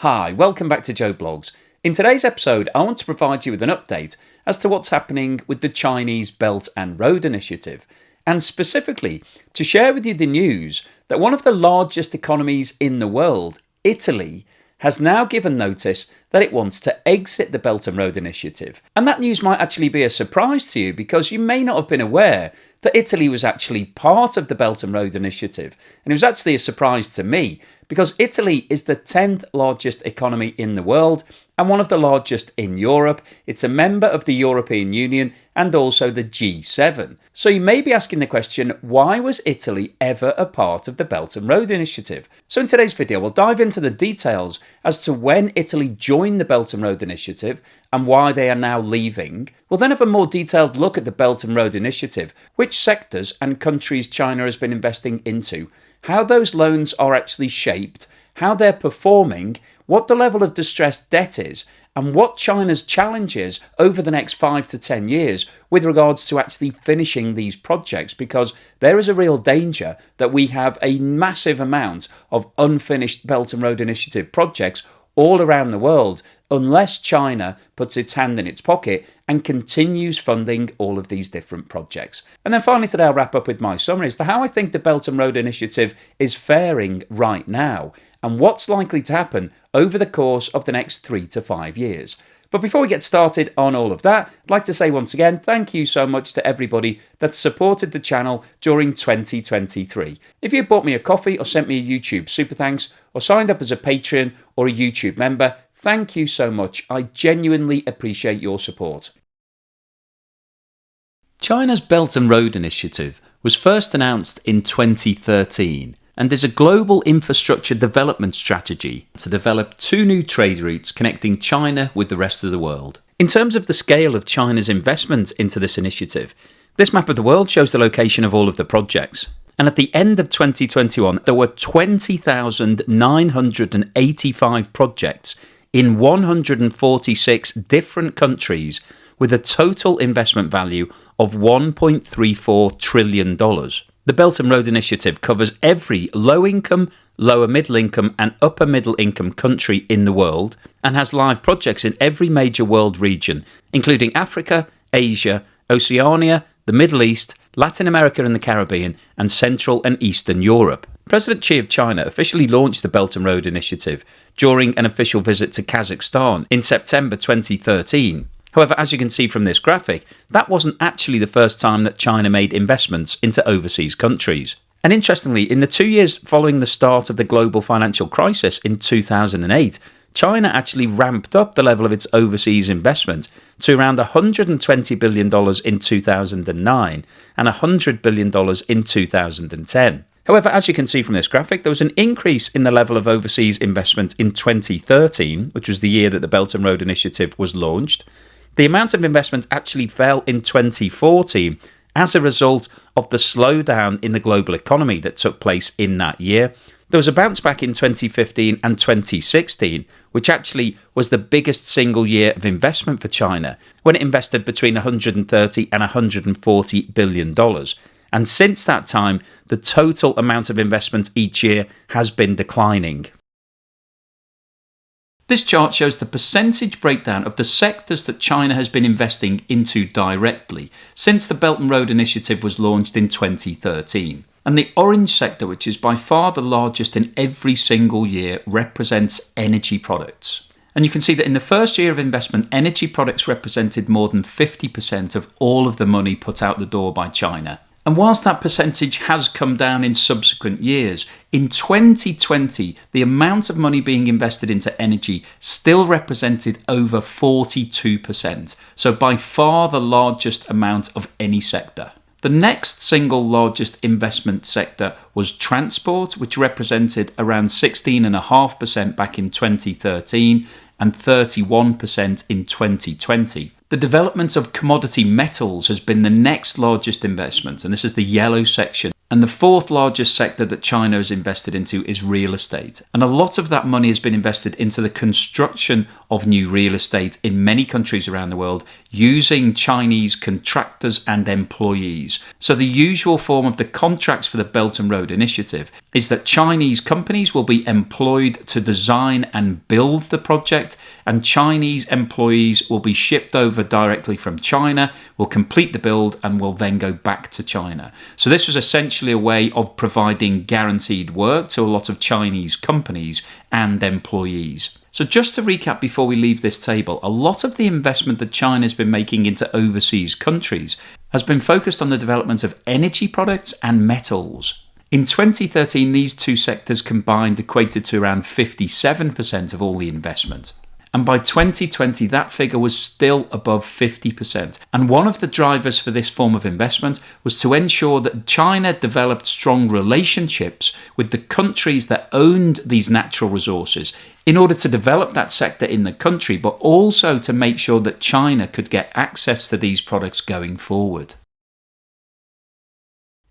Hi, welcome back to Joe Blogs. In today's episode, I want to provide you with an update as to what's happening with the Chinese Belt and Road Initiative, and specifically to share with you the news that one of the largest economies in the world, Italy, has now given notice that it wants to exit the Belt and Road Initiative. And that news might actually be a surprise to you because you may not have been aware that Italy was actually part of the Belt and Road Initiative. And it was actually a surprise to me because Italy is the 10th largest economy in the world and one of the largest in Europe. It's a member of the European Union and also the G7. So you may be asking the question, why was Italy ever a part of the Belt and Road Initiative? So in today's video, we'll dive into the details as to when Italy joined the Belt and Road Initiative and why they are now leaving. We'll then have a more detailed look at the Belt and Road Initiative, which sectors and countries China has been investing into, how those loans are actually shaped, how they're performing, what the level of distressed debt is, and what China's challenge is over the next 5 to 10 years with regards to actually finishing these projects, because there is a real danger that we have a massive amount of unfinished Belt and Road Initiative projects all around the world unless China puts its hand in its pocket and continues funding all of these different projects. And then finally today I'll wrap up with my summary as to how I think the Belt and Road Initiative is faring right now and what's likely to happen over the course of the next 3 to 5 years. But before we get started on all of that, I'd like to say once again, thank you so much to everybody that supported the channel during 2023. If you bought me a coffee or sent me a YouTube super thanks or signed up as a Patreon or a YouTube member, thank you so much. I genuinely appreciate your support. China's Belt and Road Initiative was first announced in 2013 and is a global infrastructure development strategy to develop 2 new trade routes connecting China with the rest of the world. In terms of the scale of China's investment into this initiative, this map of the world shows the location of all of the projects. And at the end of 2021, there were 20,985 projects in 146 different countries with a total investment value of $1.34 trillion. The Belt and Road Initiative covers every low-income, lower-middle-income and upper-middle-income country in the world and has live projects in every major world region, including Africa, Asia, Oceania, the Middle East, Latin America and the Caribbean, and Central and Eastern Europe. President Xi of China officially launched the Belt and Road Initiative during an official visit to Kazakhstan in September 2013. However, as you can see from this graphic, that wasn't actually the first time that China made investments into overseas countries. And interestingly, in the 2 years following the start of the global financial crisis in 2008, China actually ramped up the level of its overseas investment to around $120 billion in 2009 and $100 billion in 2010. However, as you can see from this graphic, there was an increase in the level of overseas investment in 2013, which was the year that the Belt and Road Initiative was launched. The amount of investment actually fell in 2014 as a result of the slowdown in the global economy that took place in that year. There was a bounce back in 2015 and 2016, which actually was the biggest single year of investment for China, when it invested between $130 and $140 billion. And since that time, the total amount of investment each year has been declining. This chart shows the percentage breakdown of the sectors that China has been investing into directly since the Belt and Road Initiative was launched in 2013. And the orange sector, which is by far the largest in every single year, represents energy products. And you can see that in the first year of investment, energy products represented more than 50% of all of the money put out the door by China. And whilst that percentage has come down in subsequent years, in 2020, the amount of money being invested into energy still represented over 42%. So by far the largest amount of any sector. The next single largest investment sector was transport, which represented around 16.5% back in 2013 and 31% in 2020. The development of commodity metals has been the next largest investment, and this is the yellow section. And the fourth largest sector that China has invested into is real estate. And a lot of that money has been invested into the construction of new real estate in many countries around the world using Chinese contractors and employees. So the usual form of the contracts for the Belt and Road Initiative is that Chinese companies will be employed to design and build the project, and Chinese employees will be shipped over directly from China, will complete the build, and will then go back to China. So this was essentially a way of providing guaranteed work to a lot of Chinese companies and employees. So just to recap before we leave this table, a lot of the investment that China's been making into overseas countries has been focused on the development of energy products and metals. In 2013, these two sectors combined equated to around 57% of all the investment. And by 2020, that figure was still above 50%. And one of the drivers for this form of investment was to ensure that China developed strong relationships with the countries that owned these natural resources in order to develop that sector in the country, but also to make sure that China could get access to these products going forward.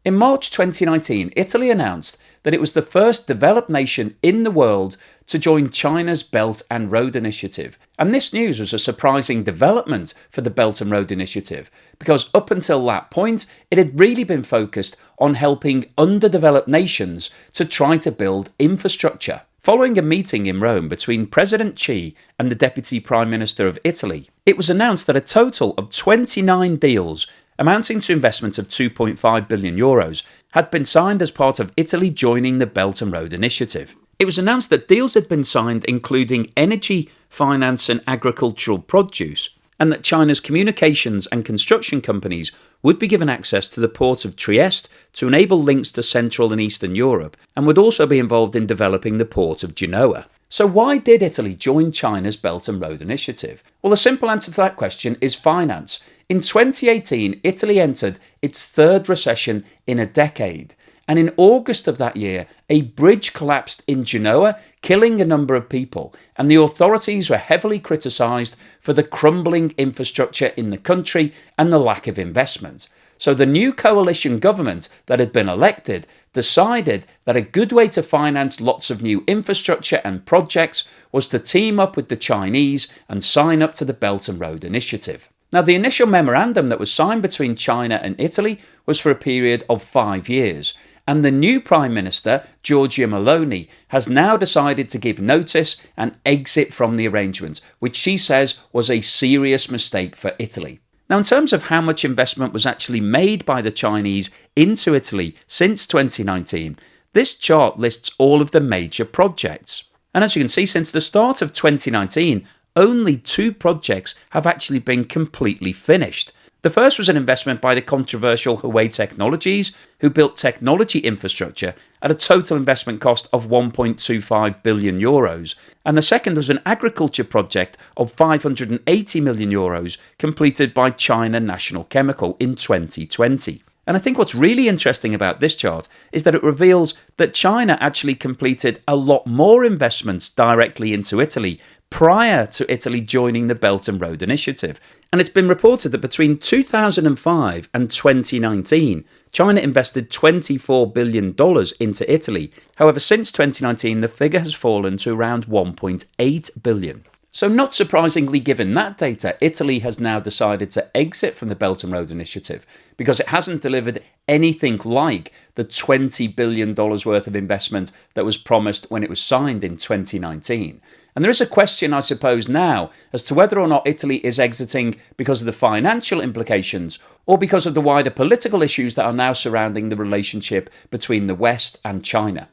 In March 2019, Italy announced that it was the first developed nation in the world to join China's Belt and Road Initiative. And this news was a surprising development for the Belt and Road Initiative, because up until that point, it had really been focused on helping underdeveloped nations to try to build infrastructure. Following a meeting in Rome between President Xi and the Deputy Prime Minister of Italy, it was announced that a total of 29 deals amounting to investment of €2.5 billion had been signed as part of Italy joining the Belt and Road Initiative. It was announced that deals had been signed including energy, finance and agricultural produce, and that China's communications and construction companies would be given access to the port of Trieste to enable links to Central and Eastern Europe, and would also be involved in developing the port of Genoa. So why did Italy join China's Belt and Road Initiative? Well, the simple answer to that question is finance. In 2018, Italy entered its third recession in a decade. And in August of that year, a bridge collapsed in Genoa, killing a number of people. And the authorities were heavily criticised for the crumbling infrastructure in the country and the lack of investment. So the new coalition government that had been elected decided that a good way to finance lots of new infrastructure and projects was to team up with the Chinese and sign up to the Belt and Road Initiative. Now, the initial memorandum that was signed between China and Italy was for a period of 5 years. And the new Prime Minister, Giorgia Meloni, has now decided to give notice and exit from the arrangement, which she says was a serious mistake for Italy. Now, in terms of how much investment was actually made by the Chinese into Italy since 2019, this chart lists all of the major projects. And as you can see, since the start of 2019, only 2 projects have actually been completely finished. The first was an investment by the controversial Huawei Technologies, who built technology infrastructure at a total investment cost of €1.25 billion. And the second was an agriculture project of €580 million completed by China National Chemical in 2020. And I think what's really interesting about this chart is that it reveals that China actually completed a lot more investments directly into Italy prior to Italy joining the Belt and Road Initiative. And it's been reported that between 2005 and 2019, China invested $24 billion into Italy. However, since 2019, the figure has fallen to around $1.8 billion. So not surprisingly, given that data, Italy has now decided to exit from the Belt and Road Initiative because it hasn't delivered anything like the $20 billion worth of investment that was promised when it was signed in 2019. And there is a question, I suppose, now as to whether or not Italy is exiting because of the financial implications or because of the wider political issues that are now surrounding the relationship between the West and China.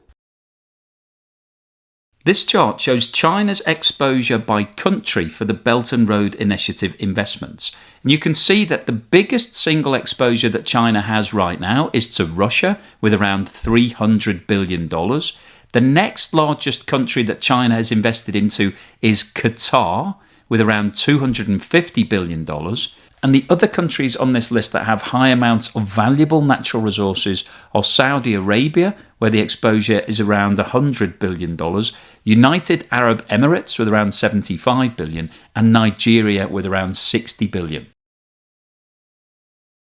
This chart shows China's exposure by country for the Belt and Road Initiative investments. And you can see that the biggest single exposure that China has right now is to Russia with around $300 billion. The next largest country that China has invested into is Qatar with around $250 billion. And the other countries on this list that have high amounts of valuable natural resources are Saudi Arabia, where the exposure is around $100 billion, United Arab Emirates with around $75 billion, and Nigeria with around $60 billion.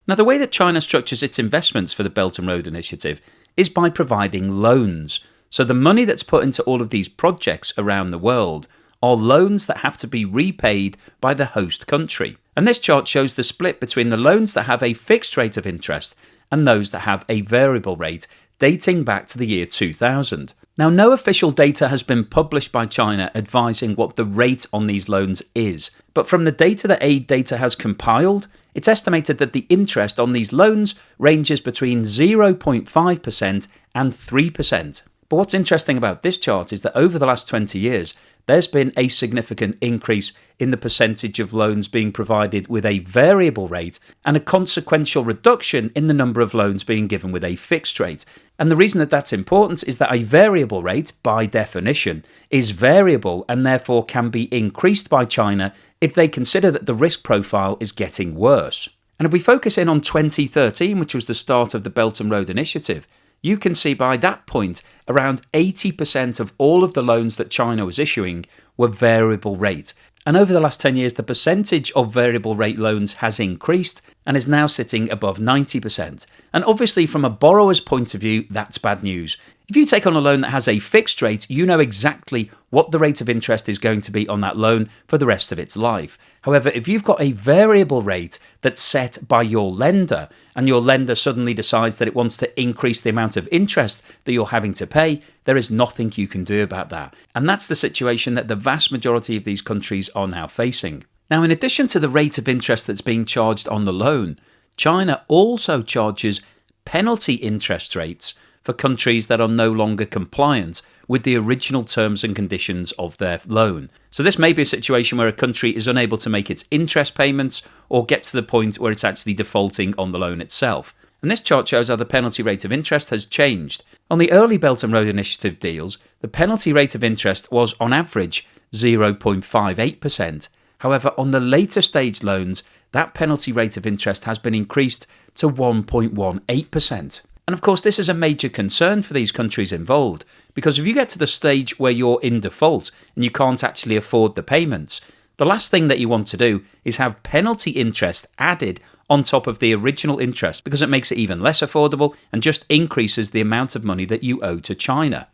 Now, the way that China structures its investments for the Belt and Road Initiative is by providing loans. So the money that's put into all of these projects around the world are loans that have to be repaid by the host country. And this chart shows the split between the loans that have a fixed rate of interest and those that have a variable rate dating back to the year 2000. Now, no official data has been published by China advising what the rate on these loans is, but from the data that Aid Data has compiled, it's estimated that the interest on these loans ranges between 0.5% and 3%. But what's interesting about this chart is that over the last 20 years, there's been a significant increase in the percentage of loans being provided with a variable rate and a consequential reduction in the number of loans being given with a fixed rate. And the reason that that's important is that a variable rate, by definition, is variable and therefore can be increased by China if they consider that the risk profile is getting worse. And if we focus in on 2013, which was the start of the Belt and Road Initiative, you can see by that point around 80% of all of the loans that China was issuing were variable rate. And over the last 10 years, the percentage of variable rate loans has increased and is now sitting above 90%. And obviously, from a borrower's point of view, that's bad news. If you take on a loan that has a fixed rate, you know exactly what the rate of interest is going to be on that loan for the rest of its life. However, if you've got a variable rate that's set by your lender, and your lender suddenly decides that it wants to increase the amount of interest that you're having to pay, there is nothing you can do about that. And that's the situation that the vast majority of these countries are now facing. Now, in addition to the rate of interest that's being charged on the loan, China also charges penalty interest rates for countries that are no longer compliant with the original terms and conditions of their loan. So this may be a situation where a country is unable to make its interest payments or gets to the point where it's actually defaulting on the loan itself. And this chart shows how the penalty rate of interest has changed. On the early Belt and Road Initiative deals, the penalty rate of interest was on average 0.58%. However, on the later stage loans, that penalty rate of interest has been increased to 1.18%. And of course, this is a major concern for these countries involved, because if you get to the stage where you're in default and you can't actually afford the payments, the last thing that you want to do is have penalty interest added on top of the original interest, because it makes it even less affordable and just increases the amount of money that you owe to China.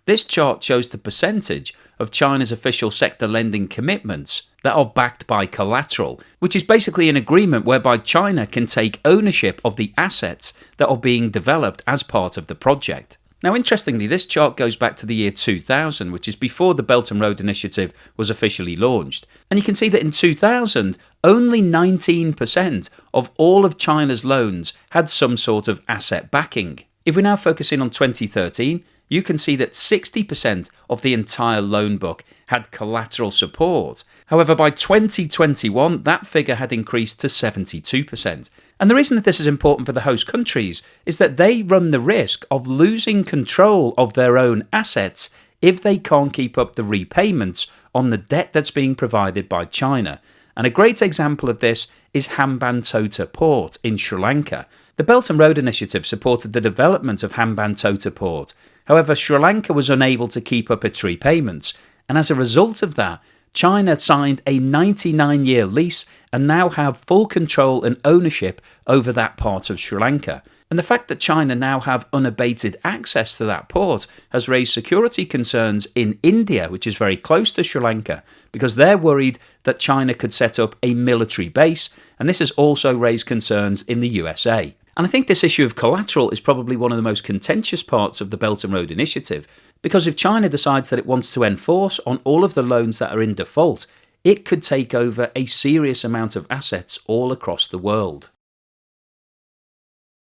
This chart shows the percentage of China's official sector lending commitments that are backed by collateral, which is basically an agreement whereby China can take ownership of the assets that are being developed as part of the project. Now, interestingly, this chart goes back to the year 2000, which is before the Belt and Road Initiative was officially launched. And you can see that in 2000, only 19% of all of China's loans had some sort of asset backing. If we now focus in on 2013, you can see that 60% of the entire loan book had collateral support. However, by 2021, that figure had increased to 72%. And the reason that this is important for the host countries is that they run the risk of losing control of their own assets if they can't keep up the repayments on the debt that's being provided by China. And a great example of this is Hambantota Port in Sri Lanka. The Belt and Road Initiative supported the development of Hambantota Port. However, Sri Lanka was unable to keep up its repayments, and as a result of that, China signed a 99-year lease and now have full control and ownership over that part of Sri Lanka. And the fact that China now have unabated access to that port has raised security concerns in India, which is very close to Sri Lanka, because they're worried that China could set up a military base, and this has also raised concerns in the USA. And I think this issue of collateral is probably one of the most contentious parts of the Belt and Road Initiative, because if China decides that it wants to enforce on all of the loans that are in default, it could take over a serious amount of assets all across the world.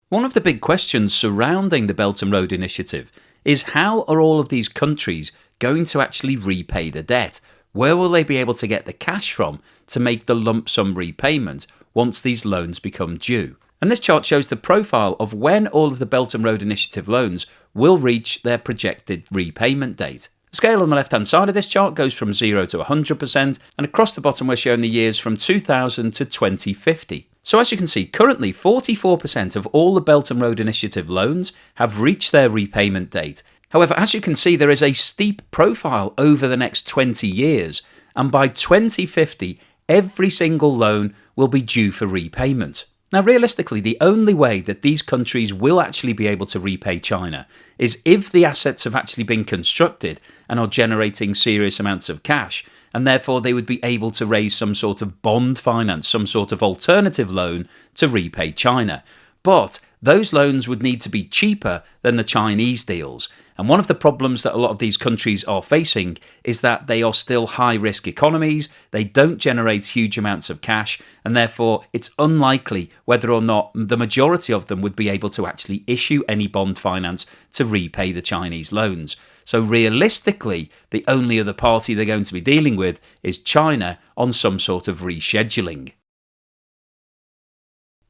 One of the big questions surrounding the Belt and Road Initiative is how are all of these countries going to actually repay the debt? Where will they be able to get the cash from to make the lump sum repayment once these loans become due? And this chart shows the profile of when all of the Belt and Road Initiative loans will reach their projected repayment date. The scale on the left-hand side of this chart goes from 0 to 100%, and across the bottom we're showing the years from 2000 to 2050. So as you can see, currently 44% of all the Belt and Road Initiative loans have reached their repayment date. However, as you can see, there is a steep profile over the next 20 years, and by 2050, every single loan will be due for repayment. Now, realistically, the only way that these countries will actually be able to repay China is if the assets have actually been constructed and are generating serious amounts of cash, and therefore they would be able to raise some sort of bond finance, some sort of alternative loan to repay China. But those loans would need to be cheaper than the Chinese deals. And one of the problems that a lot of these countries are facing is that they are still high-risk economies, they don't generate huge amounts of cash, and therefore it's unlikely whether or not the majority of them would be able to actually issue any bond finance to repay the Chinese loans. So realistically, the only other party they're going to be dealing with is China on some sort of rescheduling.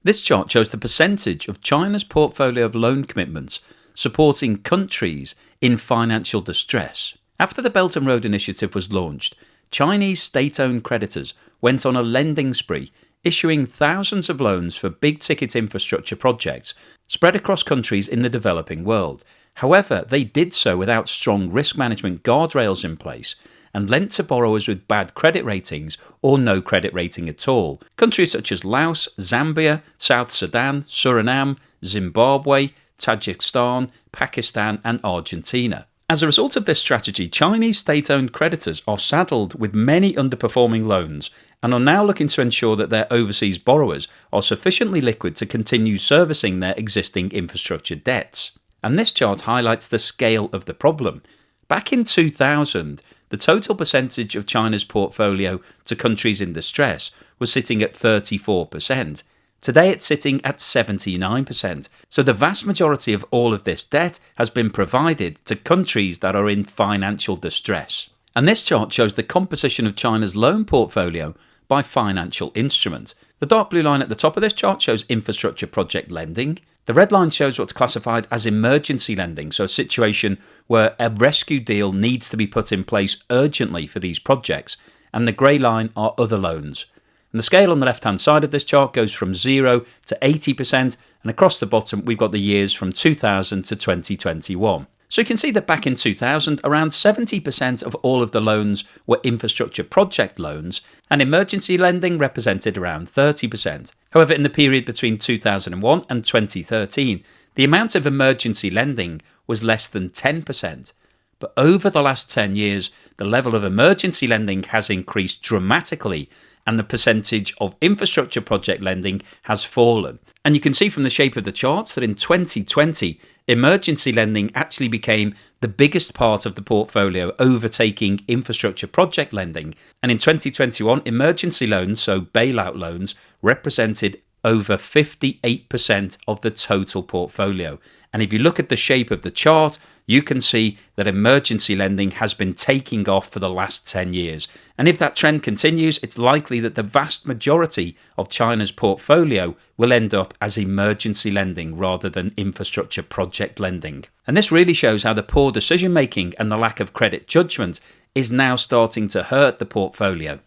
This chart shows the percentage of China's portfolio of loan commitments supporting countries in financial distress. After the Belt and Road Initiative was launched, Chinese state-owned creditors went on a lending spree, issuing thousands of loans for big-ticket infrastructure projects spread across countries in the developing world. However, they did so without strong risk management guardrails in place and lent to borrowers with bad credit ratings or no credit rating at all. Countries such as Laos, Zambia, South Sudan, Suriname, Zimbabwe, Tajikistan, Pakistan and Argentina. As a result of this strategy, Chinese state-owned creditors are saddled with many underperforming loans and are now looking to ensure that their overseas borrowers are sufficiently liquid to continue servicing their existing infrastructure debts. And this chart highlights the scale of the problem. Back in 2000, the total percentage of China's portfolio to countries in distress was sitting at 34%. Today it's sitting at 79%. So the vast majority of all of this debt has been provided to countries that are in financial distress. And this chart shows the composition of China's loan portfolio by financial instrument. The dark blue line at the top of this chart shows infrastructure project lending. The red line shows what's classified as emergency lending, so a situation where a rescue deal needs to be put in place urgently for these projects. And the grey line are other loans. And the scale on the left-hand side of this chart goes from 0 to 80%, and across the bottom we've got the years from 2000 to 2021. So you can see that back in 2000, around 70% of all of the loans were infrastructure project loans, and emergency lending represented around 30%. However, in the period between 2001 and 2013, the amount of emergency lending was less than 10%. But over the last 10 years, the level of emergency lending has increased dramatically, and the percentage of infrastructure project lending has fallen. And you can see from the shape of the charts that in 2020, emergency lending actually became the biggest part of the portfolio, overtaking infrastructure project lending. And in 2021, emergency loans, so bailout loans, represented over 58% of the total portfolio. And if you look at the shape of the chart, you can see that emergency lending has been taking off for the last 10 years. And if that trend continues, it's likely that the vast majority of China's portfolio will end up as emergency lending rather than infrastructure project lending. And this really shows how the poor decision making and the lack of credit judgment is now starting to hurt the portfolio.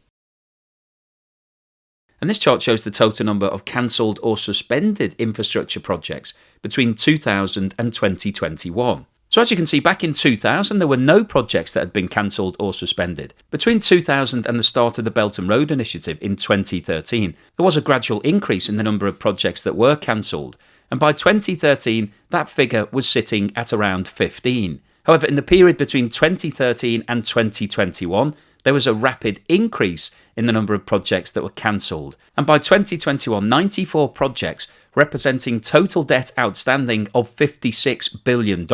And this chart shows the total number of cancelled or suspended infrastructure projects between 2000 and 2021. So as you can see, back in 2000, there were no projects that had been cancelled or suspended. Between 2000 and the start of the Belt and Road Initiative in 2013, there was a gradual increase in the number of projects that were cancelled. And by 2013, that figure was sitting at around 15. However, in the period between 2013 and 2021, there was a rapid increase in the number of projects that were cancelled. And by 2021, 94 projects representing total debt outstanding of $56 billion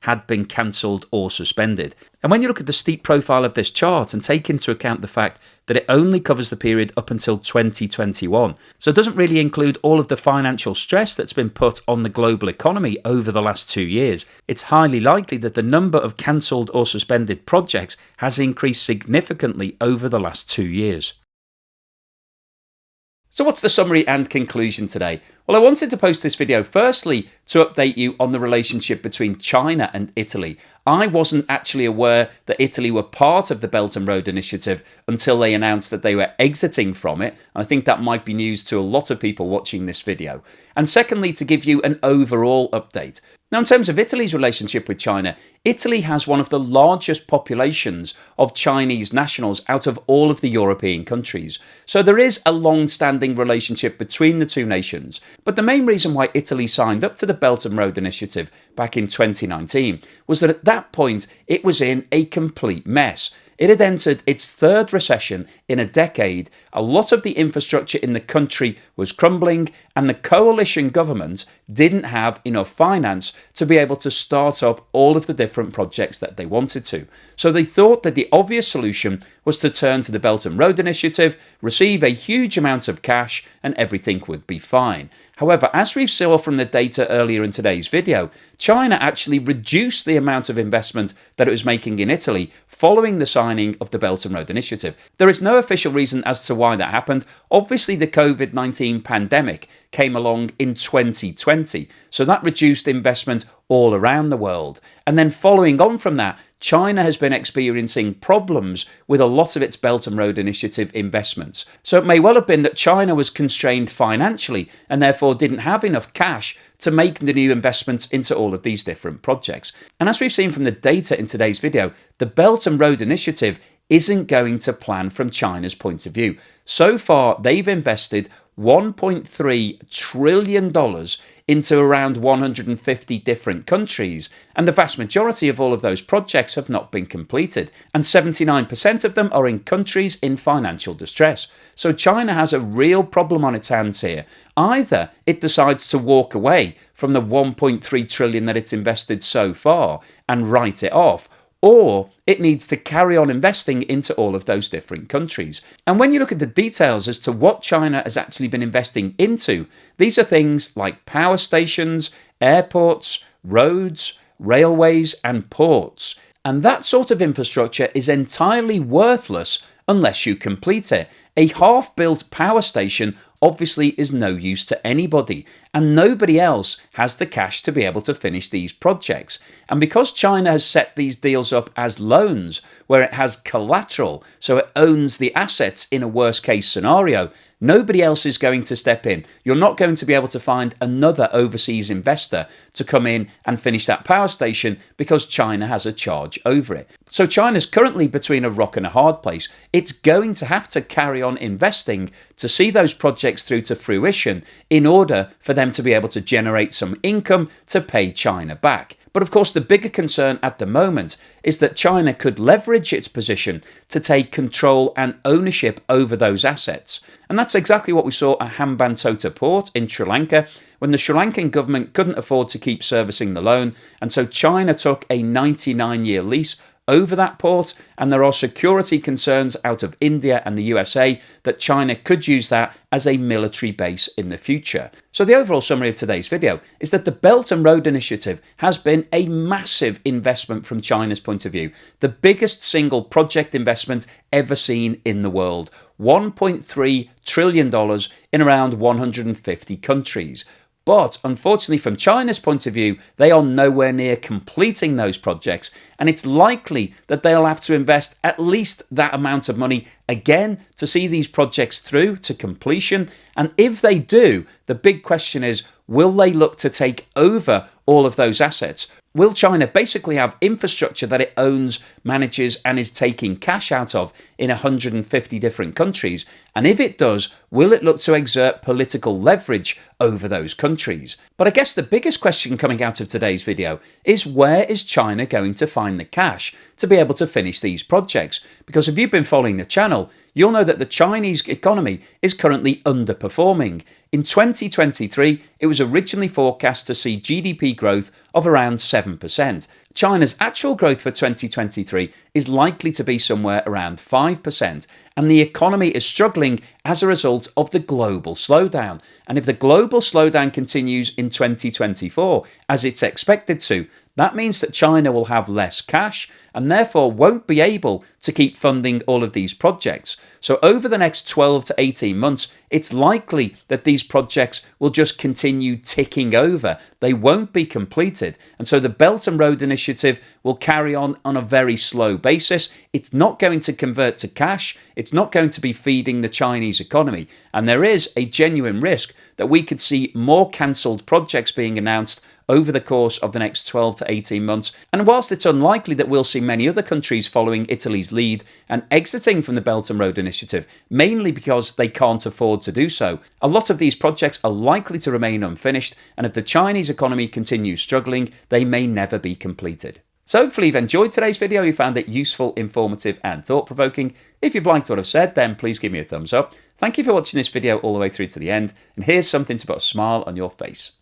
had been cancelled or suspended. And when you look at the steep profile of this chart and take into account the fact that it only covers the period up until 2021, so it doesn't really include all of the financial stress that's been put on the global economy over the last 2 years, it's highly likely that the number of cancelled or suspended projects has increased significantly over the last 2 years. So what's the summary and conclusion today? Well, I wanted to post this video firstly to update you on the relationship between China and Italy. I wasn't actually aware that Italy were part of the Belt and Road Initiative until they announced that they were exiting from it. I think that might be news to a lot of people watching this video. And secondly, to give you an overall update. Now, in terms of Italy's relationship with China, Italy has one of the largest populations of Chinese nationals out of all of the European countries. So there is a long-standing relationship between the two nations. But the main reason why Italy signed up to the Belt and Road Initiative back in 2019 was that at that point it was in a complete mess. It had entered its third recession in a decade. A lot of the infrastructure in the country was crumbling, and the coalition government didn't have enough finance to be able to start up all of the different projects that they wanted to. So they thought that the obvious solution was to turn to the Belt and Road Initiative, receive a huge amount of cash, and everything would be fine. However, as we saw from the data earlier in today's video, China actually reduced the amount of investment that it was making in Italy following the signing of the Belt and Road Initiative. There is no official reason as to why that happened. Obviously, the COVID-19 pandemic came along in 2020, so that reduced investment all around the world. And then following on from that, China has been experiencing problems with a lot of its Belt and Road Initiative investments. So it may well have been that China was constrained financially and therefore didn't have enough cash to make the new investments into all of these different projects. And as we've seen from the data in today's video, the Belt and Road Initiative isn't going to plan from China's point of view. So far, they've invested $1.3 trillion into around 150 different countries, and the vast majority of all of those projects have not been completed, and 79% of them are in countries in financial distress. So China has a real problem on its hands here. Either it decides to walk away from the 1.3 trillion that it's invested so far and write it off, or it needs to carry on investing into all of those different countries. And when you look at the details as to what China has actually been investing into, these are things like power stations, airports, roads, railways, and ports. And that sort of infrastructure is entirely worthless unless you complete it. A half-built power station obviously is no use to anybody, and nobody else has the cash to be able to finish these projects. And because China has set these deals up as loans, where it has collateral, so it owns the assets in a worst-case scenario, nobody else is going to step in. You're not going to be able to find another overseas investor to come in and finish that power station because China has a charge over it. So China's currently between a rock and a hard place. It's going to have to carry on investing to see those projects through to fruition in order for them to be able to generate some income to pay China back. But of course, the bigger concern at the moment is that China could leverage its position to take control and ownership over those assets. And that's exactly what we saw at Hambantota Port in Sri Lanka, when the Sri Lankan government couldn't afford to keep servicing the loan, and so China took a 99-year lease over that port, and there are security concerns out of India and the USA that China could use that as a military base in the future. So the overall summary of today's video is that the Belt and Road Initiative has been a massive investment from China's point of view, the biggest single project investment ever seen in the world, $1.3 trillion in around 150 countries. But unfortunately, from China's point of view, they are nowhere near completing those projects, and it's likely that they'll have to invest at least that amount of money again to see these projects through to completion. And if they do, the big question is, will they look to take over all of those assets? Will China basically have infrastructure that it owns, manages, and is taking cash out of in 150 different countries? And if it does, will it look to exert political leverage over those countries? But I guess the biggest question coming out of today's video is, where is China going to find the cash to be able to finish these projects? Because if you've been following the channel, you'll know that the Chinese economy is currently underperforming. In 2023, it was originally forecast to see GDP growth of around 7%. China's actual growth for 2023 is likely to be somewhere around 5%, and the economy is struggling as a result of the global slowdown. And if the global slowdown continues in 2024, as it's expected to, that means that China will have less cash and therefore won't be able to keep funding all of these projects. So over the next 12 to 18 months, it's likely that these these projects will just continue ticking over. They won't be completed. And so the Belt and Road Initiative will carry on a very slow basis. It's not going to convert to cash. It's not going to be feeding the Chinese economy. And there is a genuine risk that we could see more cancelled projects being announced over the course of the next 12 to 18 months. And whilst it's unlikely that we'll see many other countries following Italy's lead and exiting from the Belt and Road Initiative, mainly because they can't afford to do so, a lot of these projects are likely to remain unfinished, and if the Chinese economy continues struggling, they may never be completed. So hopefully you've enjoyed today's video, you found it useful, informative and thought-provoking. If you've liked what I've said, then please give me a thumbs up. Thank you for watching this video all the way through to the end, and here's something to put a smile on your face.